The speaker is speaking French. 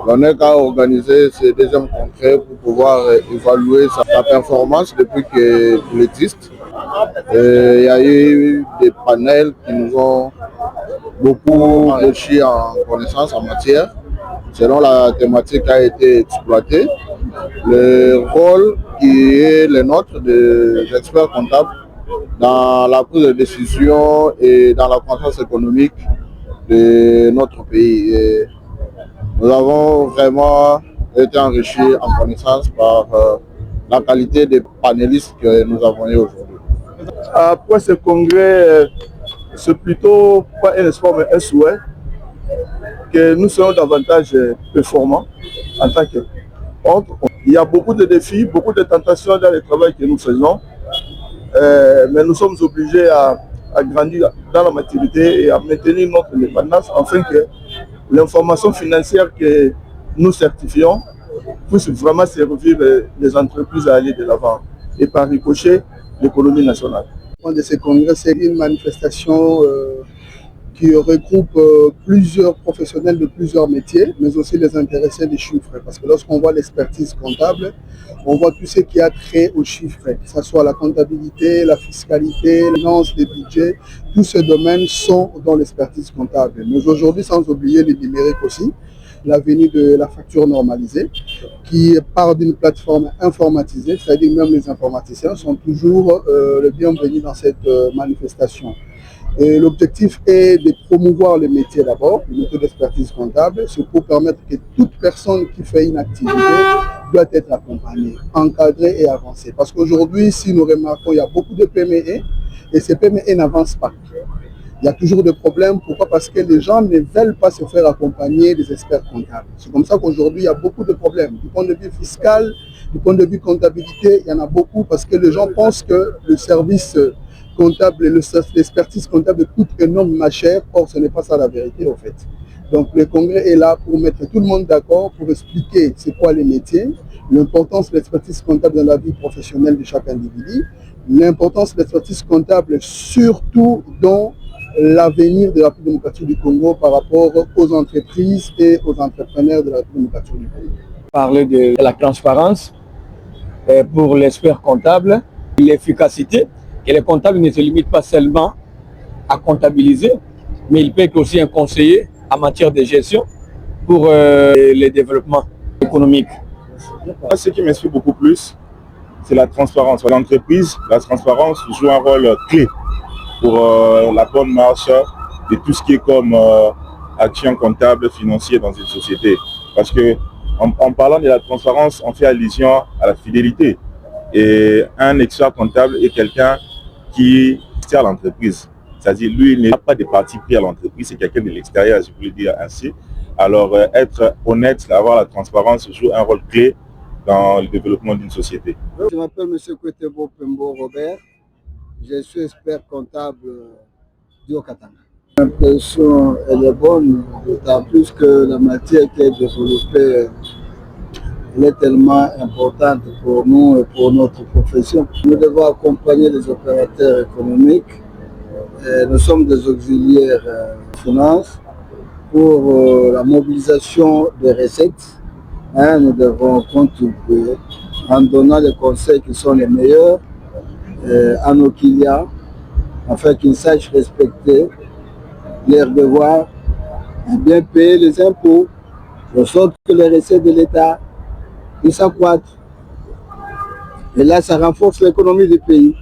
On n'est qu'à organiser ces deuxièmes congrès pour pouvoir évaluer sa performance depuis qu'il existe. Il y a eu des panels qui nous ont beaucoup enrichi en connaissances en matière, selon la thématique qui a été exploitée. Le rôle qui est le nôtre des experts comptables dans la prise de décision et dans la croissance économique de notre pays. Et nous avons vraiment été enrichis en connaissance par la qualité des panélistes que nous avons eu aujourd'hui. Après ce congrès, c'est plutôt pas un espoir mais un souhait que nous soyons davantage performants en tant que autres. Il y a beaucoup de défis, beaucoup de tentations dans le travail que nous faisons, mais nous sommes obligés à grandir dans la maturité et à maintenir notre indépendance afin que l'information financière que nous certifions puisse vraiment servir les entreprises à aller de l'avant et par ricochet l'économie nationale. De ces congrès, c'est une manifestation qui regroupe plusieurs professionnels de plusieurs métiers, mais aussi les intéressés des chiffres. Parce que lorsqu'on voit l'expertise comptable, on voit tout ce qui a trait aux chiffres, que ce soit la comptabilité, la fiscalité, l'annonce des budgets. Tous ces domaines sont dans l'expertise comptable. Mais aujourd'hui, sans oublier les numériques aussi, la venue de la facture normalisée, qui part d'une plateforme informatisée, c'est-à-dire même les informaticiens sont toujours les bienvenus dans cette manifestation. Et l'objectif est de promouvoir le métier d'abord, le métier d'expertise comptable, c'est pour permettre que toute personne qui fait une activité doit être accompagnée, encadrée et avancée. Parce qu'aujourd'hui, si nous remarquons, il y a beaucoup de PME et ces PME n'avancent pas. Il y a toujours des problèmes. Pourquoi? Parce que les gens ne veulent pas se faire accompagner des experts comptables. C'est comme ça qu'aujourd'hui, il y a beaucoup de problèmes. Du point de vue fiscal, du point de vue comptabilité, il y en a beaucoup parce que les gens pensent que le service comptable et l'expertise comptable coûte énormément cher. Or, ce n'est pas ça la vérité, en fait. Donc, le congrès est là pour mettre tout le monde d'accord, pour expliquer c'est quoi les métiers, l'importance de l'expertise comptable dans la vie professionnelle de chaque individu, l'importance de l'expertise comptable surtout dans l'avenir de la République démocratique du Congo par rapport aux entreprises et aux entrepreneurs de la République démocratique du Congo. Parler de la transparence pour l'expert comptable, l'efficacité, que le comptable ne se limite pas seulement à comptabiliser, mais il peut être aussi un conseiller en matière de gestion pour le développement économique. Ce qui m'inspire beaucoup plus, c'est la transparence. Pour l'entreprise, la transparence joue un rôle clé pour la bonne marche de tout ce qui est comme action comptable, financière dans une société. Parce que en parlant de la transparence, on fait allusion à la fidélité. Et un expert comptable est quelqu'un qui sert l'entreprise. C'est-à-dire, lui, il n'a pas de parti pris à l'entreprise, c'est quelqu'un de l'extérieur, je peux le dire ainsi. Alors, être honnête, avoir la transparence joue un rôle clé dans le développement d'une société. Je m'appelle M. Kwetebo Pembo Robert. Je suis expert comptable du Haut-Katanga. L'impression elle est bonne, d'autant plus que la matière qui est développée elle est tellement importante pour nous et pour notre profession. Nous devons accompagner les opérateurs économiques. Nous sommes des auxiliaires de finances pour la mobilisation des recettes. Nous devons contribuer en donnant les conseils qui sont les meilleurs à nos clients, afin qu'ils sachent respecter leurs devoirs et bien payer les impôts, de sorte que les recettes de l'État s'accroissent. Et là, ça renforce l'économie du pays.